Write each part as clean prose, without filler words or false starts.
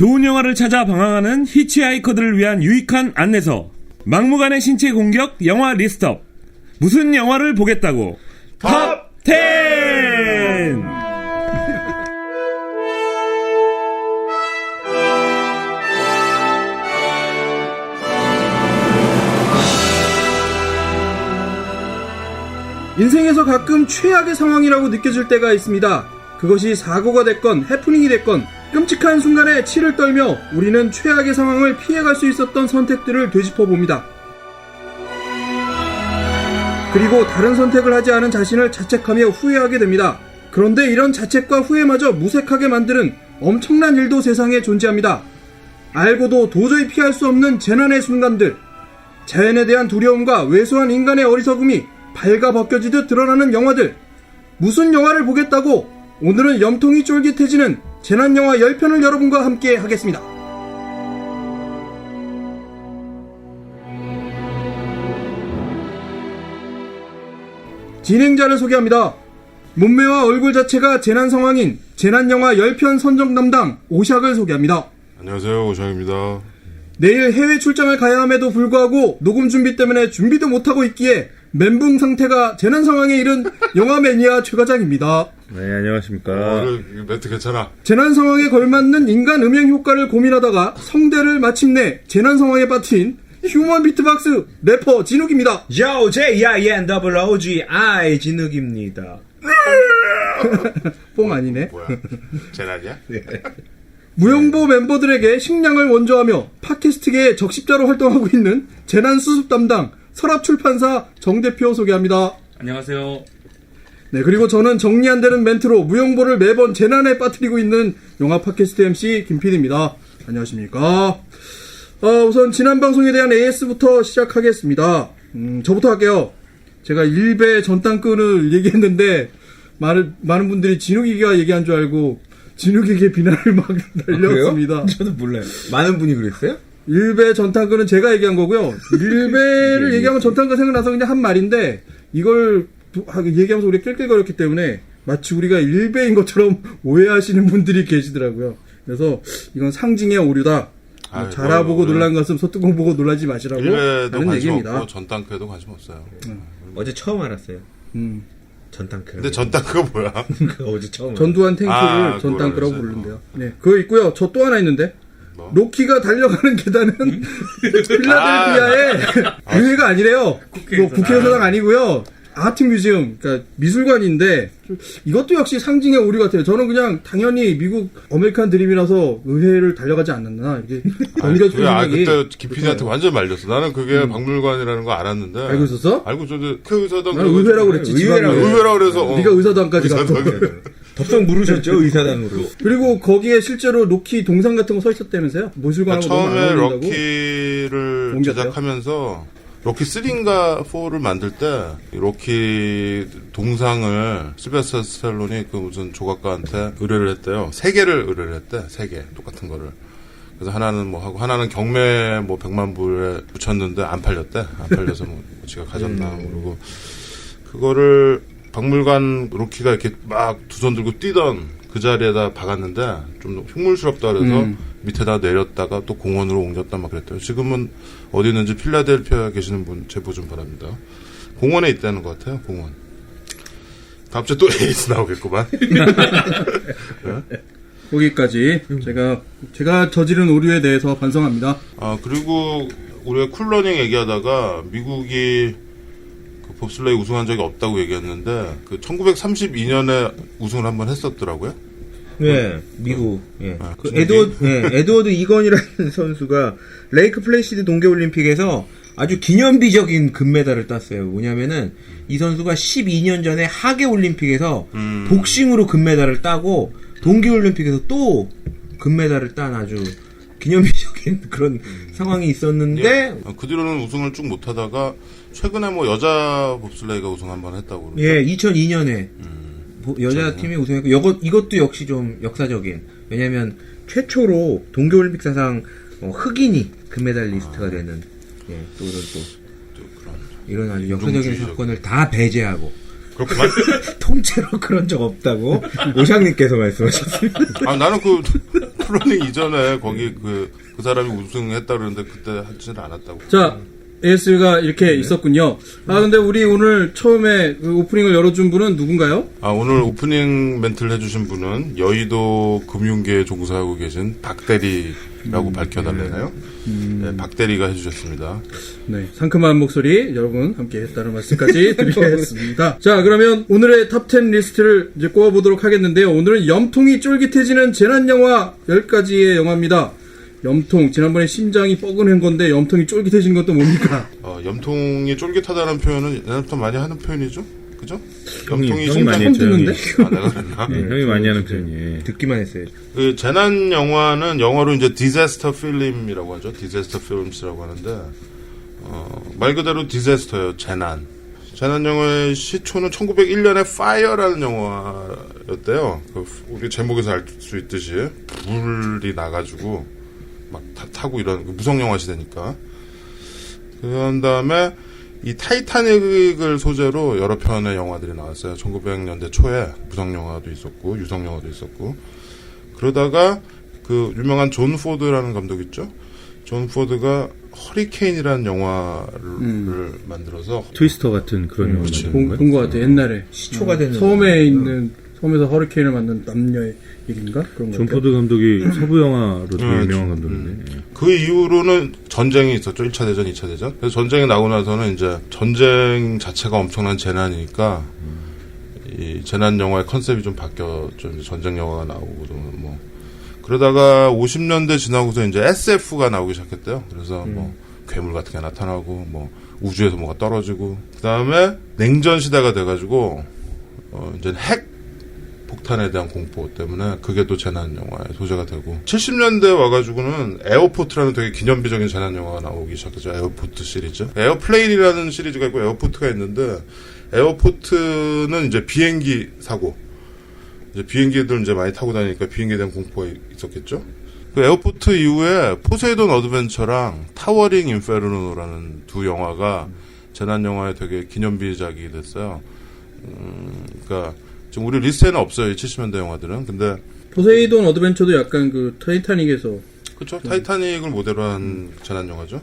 좋은 영화를 찾아 방황하는 히치하이커들을 위한 유익한 안내서. 막무가내 신체 공격 영화 리스트업. 무슨 영화를 보겠다고? 탑 10! 인생에서 가끔 최악의 상황이라고 느껴질 때가 있습니다. 그것이 사고가 됐건 해프닝이 됐건 끔찍한 순간에 치를 떨며 우리는 최악의 상황을 피해갈 수 있었던 선택들을 되짚어봅니다. 그리고 다른 선택을 하지 않은 자신을 자책하며 후회하게 됩니다. 그런데 이런 자책과 후회마저 무색하게 만드는 엄청난 일도 세상에 존재합니다. 알고도 도저히 피할 수 없는 재난의 순간들, 자연에 대한 두려움과 왜소한 인간의 어리석음이 발가벗겨지듯 드러나는 영화들. 무슨 영화를 보겠다고? 오늘은 염통이 쫄깃해지는 재난영화 10편을 여러분과 함께 하겠습니다. 진행자를 소개합니다. 몸매와 얼굴 자체가 재난 상황인 재난영화 10편 선정 담당 오샥을 소개합니다. 안녕하세요, 오샥입니다. 내일 해외 출장을 가야 함에도 불구하고 녹음 준비 때문에 준비도 못하고 있기에 멘붕 상태가 재난 상황에 이른 영화 매니아 최과장입니다. 네, 안녕하십니까. 멘트 괜찮아. 재난 상황에 걸맞는 인간 음향 효과를 고민하다가 성대를 마침내 재난 상황에 빠뜨린 휴먼 비트박스 래퍼 진욱입니다. Yo, J-I-N-O-O-G-I 진욱입니다. 뽕 아니네. 뭐야? 재난이야? 네. 무용보 멤버들에게 식량을 원조하며 팟캐스트계의 적십자로 활동하고 있는 재난 수습 담당 서랍출판사 정대표 소개합니다. 안녕하세요. 네, 그리고 저는 정리 안 되는 멘트로 무용보를 매번 재난에 빠뜨리고 있는 영화 팟캐스트 MC 김PD입니다. 안녕하십니까. 우선 지난 방송에 대한 AS부터 시작하겠습니다. 저부터 할게요. 제가 일베 전당끈을 얘기했는데 많은 분들이 진욱이가 얘기한 줄 알고 진욱에게 비난을 막 날렸습니다. 저도 몰라요. 많은 분이 그랬어요? 일베 전당끈은 제가 얘기한 거고요. 일베를 얘기하면 전당끈 생각나서 그냥 한 말인데 이걸 얘기하면서 우리가 낄낄거렸기 때문에 마치 우리가 일베인 것처럼 오해하시는 분들이 계시더라고요. 그래서 이건 상징의 오류다. 자라보고 놀란 것은 소뚜껑 보고 놀라지 마시라고 일베도 하는 관심 얘기입니다. 없고 전당크에도 관심 없어요. 어제 처음 알았어요. 전당크. 근데 전당크가 뭐야? 어제 처음 전두환 탱크를 전당크라고 부르는데요. 네, 그거 있고요. 저 또 하나 있는데 뭐? 로키가 달려가는 계단은 필라델피아의 의회가 아니래요. 국회의사당 아니고요. 아트 뮤지엄, 그러니까 미술관인데 이것도 역시 상징의 오류 같아요. 저는 그냥 당연히 미국 어메리칸 드림이라서 의회를 달려가지 않았나 이렇게 넘겨주는 생각이. 그때 김PD한테 완전 말렸어. 나는 그게 박물관이라는 거 알았는데. 알고 있었어? 알고 저도 그 의사당. 나는 의회라고 그랬지. 의회라고 그래서. 네가 의사당까지 갔고. 덥석 물으셨죠, 의사당으로. 그리고 거기에 실제로 로키 동상 같은 거 서 있었다면서요? 미술관하고 처음에 너무 안 어울린다고? 로키를 옮겼어요? 제작하면서 로키 3인가 4를 만들 때 로키 동상을 실베스터 스탈론이 그 무슨 조각가한테 의뢰를 했대요. 3개를 의뢰를 했대. 3개 똑같은 거를. 그래서 하나는 뭐 하고 하나는 경매 뭐 100만 불에 붙였는데 안 팔렸대. 안 팔려서 뭐 지가 가졌나 모르고 그거를 박물관 로키가 이렇게 막 두 손 들고 뛰던 그 자리에다 박았는데 좀 흉물스럽다 그래서 밑에다 내렸다가 또 공원으로 옮겼다 막 그랬대요. 지금은 어디 있는지 필라델피아에 계시는 분 제보 좀 바랍니다. 공원에 있다는 것 같아요. 공원. 다음 주에 또 에이스 나오겠구만. 거기까지 제가 저지른 오류에 대해서 반성합니다. 그리고 우리가 쿨러닝 얘기하다가 미국이 그 봅슬레이 우승한 적이 없다고 얘기했는데 그 1932년에 우승을 한번 했었더라고요. 네, 미국. 예. 그 중국? 에드워드 이건이라는 선수가 레이크 플래시드 동계올림픽에서 아주 기념비적인 금메달을 땄어요. 뭐냐면은 이 선수가 12년 전에 하계올림픽에서 복싱으로 금메달을 따고 동계올림픽에서 또 금메달을 딴 아주 기념비적인 그런 상황이 있었는데 그 뒤로는 우승을 쭉 못하다가 최근에 뭐 여자 봅슬레이가 우승 한번 했다고 그러죠. 예, 2002년에 여자 팀이 우승했고 이것도 역시 좀 역사적인. 왜냐면 최초로 동계올림픽 사상 흑인이 금메달리스트가 되는 또 이런 아주 역사적인 사건을 다 배제하고 그렇구만. 통째로 그런 적 없다고 오샥님께서 말씀하셨습니다. 나는 그 셀로니 이전에 거기 그 사람이 우승했다 그러는데 그때 하지는 않았다고. 자, AS가 이렇게 있었군요. 근데 우리 오늘 처음에 그 오프닝을 열어준 분은 누군가요? 오늘 오프닝 멘트를 해주신 분은 여의도 금융계에 종사하고 계신 박대리라고 밝혀달래나요? 네, 박대리가 해주셨습니다. 네, 상큼한 목소리 여러분 함께 했다는 말씀까지 드리겠습니다. 자, 그러면 오늘의 탑10 리스트를 이제 꼽아보도록 하겠는데요. 오늘은 염통이 쫄깃해지는 재난영화 10가지의 영화입니다. 염통, 지난번에 심장이 뻐근한 건데 염통이 쫄깃해진 건 또 뭡니까? 염통이 쫄깃하다는 표현은 옛날부터 많이 하는 표현이죠? 그죠? 형이 많이 했죠. 듣는데? 내가 그랬나? 네, 형이 많이 하는 편이에요. 듣기만 했어요. 그 재난 영화는 영어로 이제 디자스터 필름이라고 하죠. 디자스터 필름스라고 하는데 말 그대로 디자스터예요. 재난 영화의 시초는 1901년에 파이어라는 영화였대요. 우리 제목에서 알 수 있듯이 불이 나가지고 막 타고 이런 무성 영화 시대니까. 그런 다음에 이 타이타닉을 소재로 여러 편의 영화들이 나왔어요. 1900년대 초에 무성 영화도 있었고 유성 영화도 있었고. 그러다가 그 유명한 존 포드라는 감독 있죠. 존 포드가 허리케인이라는 영화를 만들어서 트위스터 같은 그런 영화 본 것 같아요. 옛날에 시초가 되는 섬에서 허리케인을 만든 남녀의 일인가? 그런 거. 존 포드 감독이 서부 영화로 되게 유명한 감독인데. 그 이후로는 전쟁이 있었죠. 1차 대전, 2차 대전. 그래서 전쟁이 나고 나서는 이제 전쟁 자체가 엄청난 재난이니까 이 재난 영화의 컨셉이 좀 바뀌었죠. 이제 전쟁 영화가 나오고 뭐 그러다가 50년대 지나고서 이제 SF가 나오기 시작했대요. 그래서 뭐 괴물 같은 게 나타나고 뭐 우주에서 뭐가 떨어지고 그다음에 냉전 시대가 돼가지고 이제 핵 폭탄에 대한 공포 때문에 그게 또 재난 영화의 소재가 되고 70년대 와가지고는 에어포트라는 되게 기념비적인 재난 영화가 나오기 시작했죠. 에어포트 시리즈. 에어플레인이라는 시리즈가 있고 에어포트가 있는데 에어포트는 이제 비행기 사고. 이제 비행기들 이제 많이 타고 다니니까 비행기에 대한 공포가 있었겠죠. 그 에어포트 이후에 포세이돈 어드벤처랑 타워링 인페르노라는 두 영화가 재난 영화의 되게 기념비작이 됐어요. 그러니까 지금 우리 리스트에는 없어요. 이 70년대 영화들은. 근데 포세이돈 어드벤처도 약간 그 타이타닉에서 그렇죠. 타이타닉을 모델로 한 재난 영화죠.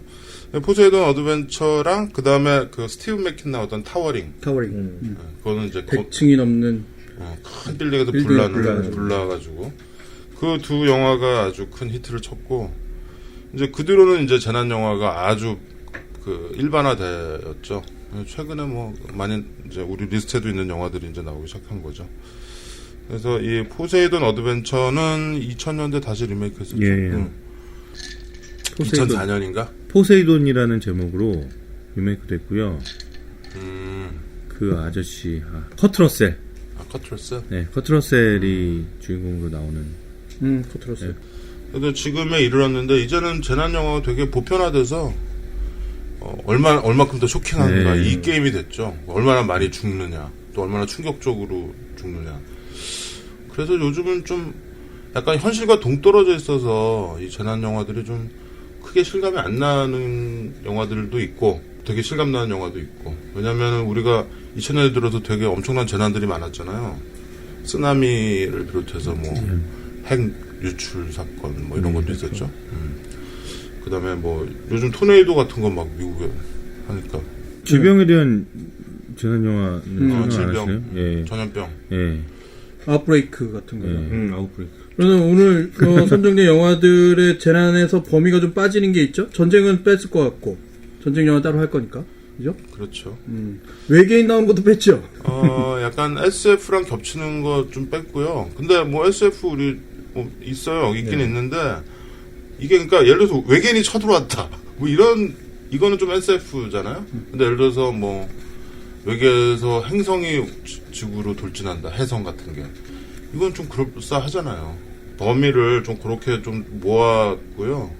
포세이돈 어드벤처랑 그 다음에 그 스티브 맥킨 나왔던 타워링. 그거는 이제 100층이 넘는 큰 빌딩에서 빌딩 불나가지고 그 두 영화가 아주 큰 히트를 쳤고 이제 그 뒤로는 이제 재난 영화가 아주 그 일반화되었죠. 최근에 뭐 많이 이제 우리 리스트에도 있는 영화들이 이제 나오기 시작한 거죠. 그래서 이 포세이돈 어드벤처는 2000년대 다시 리메이크했었죠. 예. 2004년인가? 포세이돈이라는 제목으로 리메이크 됐고요. 그 아저씨 커트러셀. 커트러셀? 네, 커트러셀이 주인공으로 나오는. 커트러셀. 그래도 지금에 이르렀는데 이제는 재난 영화가 되게 보편화돼서 얼마큼 더 쇼킹한가 네. 이 게임이 됐죠. 얼마나 많이 죽느냐, 또 얼마나 충격적으로 죽느냐. 그래서 요즘은 좀 약간 현실과 동떨어져 있어서 이 재난 영화들이 좀 크게 실감이 안 나는 영화들도 있고 되게 실감 나는 영화도 있고. 왜냐면은 우리가 2000년에 들어서 되게 엄청난 재난들이 많았잖아요. 쓰나미를 비롯해서 뭐 핵 유출 사건 뭐 이런 것도 있었죠. 그다음에 뭐 요즘 토네이도 같은 거 막 미국에 하니까 질병에 대한 재난 영화는 질병, 예. 전염병. 예. 아웃브레이크 같은 거. 아웃브레이크. 그래서 오늘 선정된 영화들의 재난에서 범위가 좀 빠지는 게 있죠. 전쟁은 뺐을 것 같고 전쟁 영화 따로 할 거니까. 그죠? 그렇죠. 외계인 나오는 것도 뺐죠. 약간 SF랑 겹치는 거 좀 뺐고요. 근데 뭐 SF 우리 뭐 있어요. 있긴 있는데 이게 그러니까 예를 들어서 외계인이 쳐들어왔다. 뭐 이거는 좀 SF잖아요. 근데 예를 들어서 뭐 외계에서 행성이 지구로 돌진한다. 해성 같은 게. 이건 좀 그럴싸하잖아요. 범위를 좀 그렇게 좀 모았고요.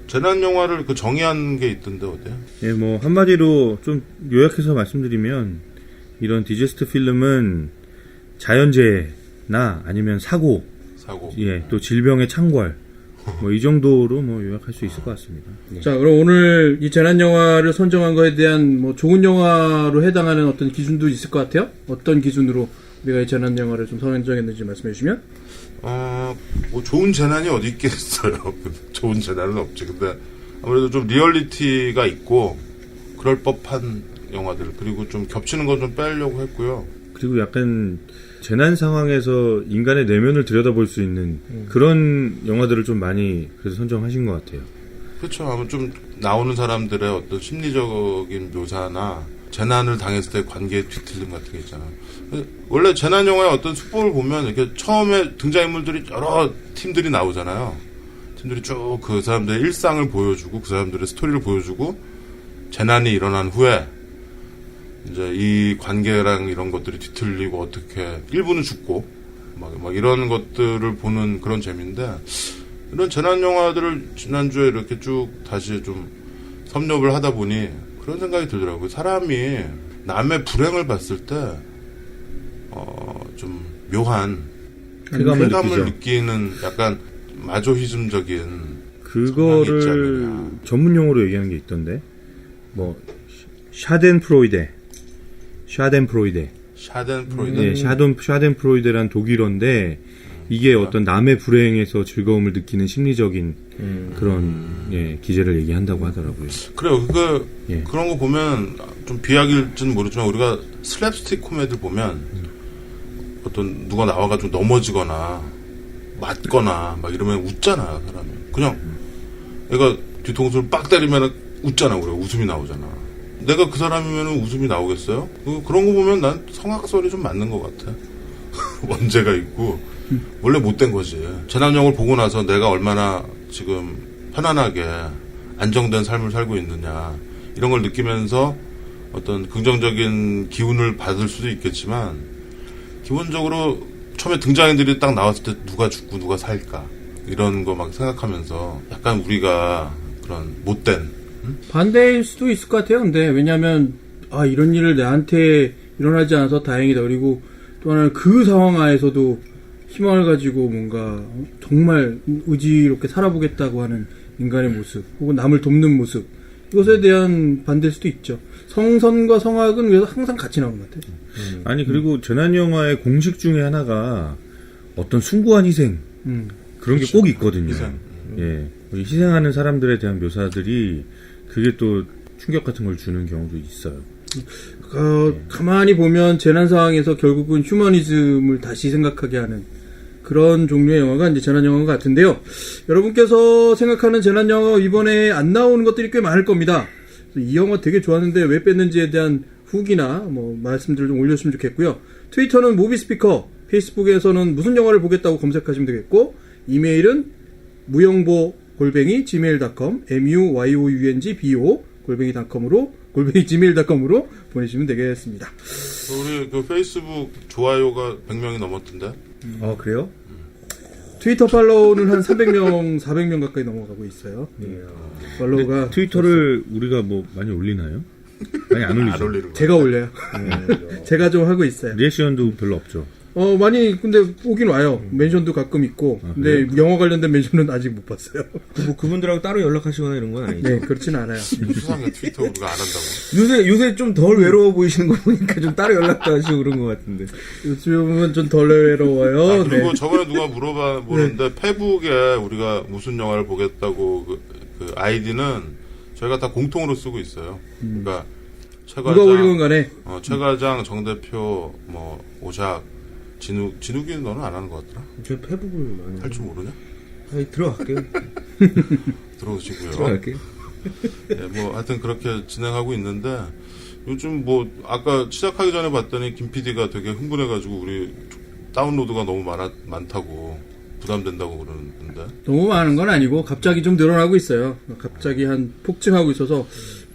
재난 영화를 그 정의한 게 있던데 어때요? 예, 뭐 한마디로 좀 요약해서 말씀드리면 이런 디제스트 필름은 자연재해나 아니면 사고, 예, 또 질병의 창궐, 뭐 이 정도로 뭐 요약할 수 있을 것 같습니다. 네. 자, 그럼 오늘 이 재난 영화를 선정한 거에 대한 뭐 좋은 영화로 해당하는 어떤 기준도 있을 것 같아요? 어떤 기준으로 우리가 이 재난 영화를 좀 선정했는지 말씀해 주시면? 뭐 좋은 재난이 어디 있겠어요. 좋은 재난은 없지. 근데 아무래도 좀 리얼리티가 있고 그럴 법한 영화들, 그리고 좀 겹치는 건 좀 빼려고 했고요. 그리고 약간 재난 상황에서 인간의 내면을 들여다볼 수 있는 그런 영화들을 좀 많이 그래서 선정하신 것 같아요. 그렇죠. 아마 좀 나오는 사람들의 어떤 심리적인 묘사나 재난을 당했을 때 관계의 뒤틀림 같은 게 있잖아요. 원래 재난 영화의 어떤 수법을 보면 이렇게 처음에 등장인물들이 여러 팀들이 나오잖아요. 팀들이 쭉 그 사람들의 일상을 보여주고 그 사람들의 스토리를 보여주고 재난이 일어난 후에 이제 이 관계랑 이런 것들이 뒤틀리고 어떻게 일부는 죽고 막 이런 것들을 보는 그런 재미인데, 이런 재난 영화들을 지난주에 이렇게 쭉 다시 좀 섭렵을 하다 보니 그런 생각이 들더라고요. 사람이 남의 불행을 봤을 때 좀 묘한 쾌감을 느끼는 약간 마조히즘적인 그거를 전문 용어로 얘기하는 게 있던데, 뭐 샤덴프로이데. 예, 샤덴프로이데란 독일어인데 이게 어떤 남의 불행에서 즐거움을 느끼는 심리적인 그런 예, 기제를 얘기한다고 하더라고요. 그래요. 예. 그런 거 보면 좀 비약일지는 모르지만 우리가 슬랩스틱 코미디를 보면 어떤 누가 나와가지고 넘어지거나 맞거나 막 이러면 웃잖아요, 사람이. 그냥 얘가 뒤통수를 빡 때리면 웃잖아, 우리가 웃음이 나오잖아. 내가 그 사람이면 웃음이 나오겠어요? 그런 거 보면 난 성악설이 좀 맞는 것 같아. 원죄가 있고 원래 못된 거지. 재난영화를 보고 나서 내가 얼마나 지금 편안하게 안정된 삶을 살고 있느냐 이런 걸 느끼면서 어떤 긍정적인 기운을 받을 수도 있겠지만, 기본적으로 처음에 등장인들이 딱 나왔을 때 누가 죽고 누가 살까 이런 거 막 생각하면서 약간 우리가 그런 못된 반대일 수도 있을 것 같아요. 근데 왜냐하면 이런 일을 나한테 일어나지 않아서 다행이다. 그리고 또 하나는 그 상황 하에서도 희망을 가지고 뭔가 정말 의지롭게 살아보겠다고 하는 인간의 모습, 혹은 남을 돕는 모습, 이것에 대한 반대일 수도 있죠. 성선과 성악은 그래서 항상 같이 나오는 것 같아요. 아니 그리고 재난 영화의 공식 중에 하나가 어떤 숭고한 희생 그런 게 꼭 있거든요. 희생. 예, 희생하는 사람들에 대한 묘사들이 그게 또 충격 같은 걸 주는 경우도 있어요. 가만히 보면 재난 상황에서 결국은 휴머니즘을 다시 생각하게 하는 그런 종류의 영화가 이제 재난 영화인 것 같은데요. 여러분께서 생각하는 재난 영화가 이번에 안 나오는 것들이 꽤 많을 겁니다. 이 영화 되게 좋았는데 왜 뺐는지에 대한 후기나 뭐 말씀들 좀 올려주시면 좋겠고요. 트위터는 무비스피커, 페이스북에서는 무슨 영화를 보겠다고 검색하시면 되겠고, 이메일은 무영보@gmail.com, muyoungbo @gmail.com으로 보내시면 되겠습니다. 우리 그 페이스북 좋아요가 100명이 넘었던데. 그래요? 트위터 팔로우는 한 300명, 400명 가까이 넘어가고 있어요. 팔로우가 트위터를 우리가 뭐 많이 올리나요? 많이 안 올리죠. 안 올리는 제가 올려요. 제가 좀 하고 있어요. 리액션도 별로 없죠. 많이 근데 오긴 와요. 멘션도 가끔 있고. 근데 영화 관련된 멘션은 아직 못 봤어요. 뭐 그분들하고 따로 연락하시거나 이런 건 아니죠? 네, 그렇진 않아요. 수상해. 트위터 우리가 안 한다고. 요새 좀 덜 외로워 보이시는 거 보니까 좀 따로 연락도 하시고 그런 것 같은데. 요즘은 좀 덜 외로워요. 그리고 네. 저번에 누가 물어보는데 페북에 우리가 무슨 영화를 보겠다고 그 아이디는 저희가 다 공통으로 쓰고 있어요. 그러니까 누가 올린 건 간에. 최과장, 정대표, 뭐 오작, 진욱이는 너는 안 하는 것 같더라. 저 페북을 많이 할 줄 모르냐? 들어갈게요. 들어오시고요. 들어갈게요. 네, 뭐 하여튼 그렇게 진행하고 있는데, 요즘 뭐 아까 시작하기 전에 봤더니 김 PD가 되게 흥분해가지고 우리 다운로드가 너무 많다고 부담된다고 그러는데. 너무 많은 건 아니고 갑자기 좀 늘어나고 있어요. 갑자기 폭증하고 있어서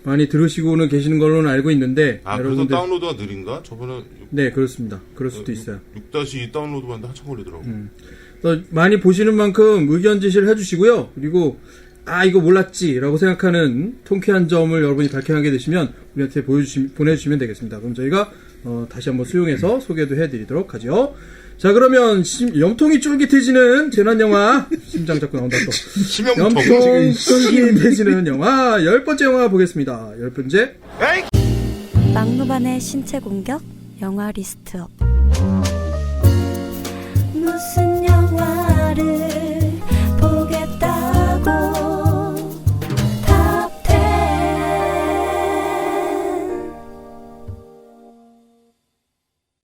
많이 들으시고는 계시는 걸로는 알고 있는데. 그래서 여러분들 다운로드가 느린가? 저번에 네, 그렇습니다. 그럴 수도 있어요. 6-2 다운로드 받는데 한참 걸리더라고. 많이 보시는 만큼 의견 제시를 해주시고요. 그리고 이거 몰랐지라고 생각하는 통쾌한 점을 여러분이 발견하게 되시면 우리한테 보내주시면 되겠습니다. 그럼 저희가 다시 한번 수용해서 소개도 해드리도록 하죠. 자, 그러면 염통이 쫄깃해지는 재난영화 심장 잡고 나온다 또. 심형통. 염통 쫄깃해지는 영화 10번째 영화 보겠습니다. 10번째 막무반의 신체 공격 영화 리스트업. 무슨 영화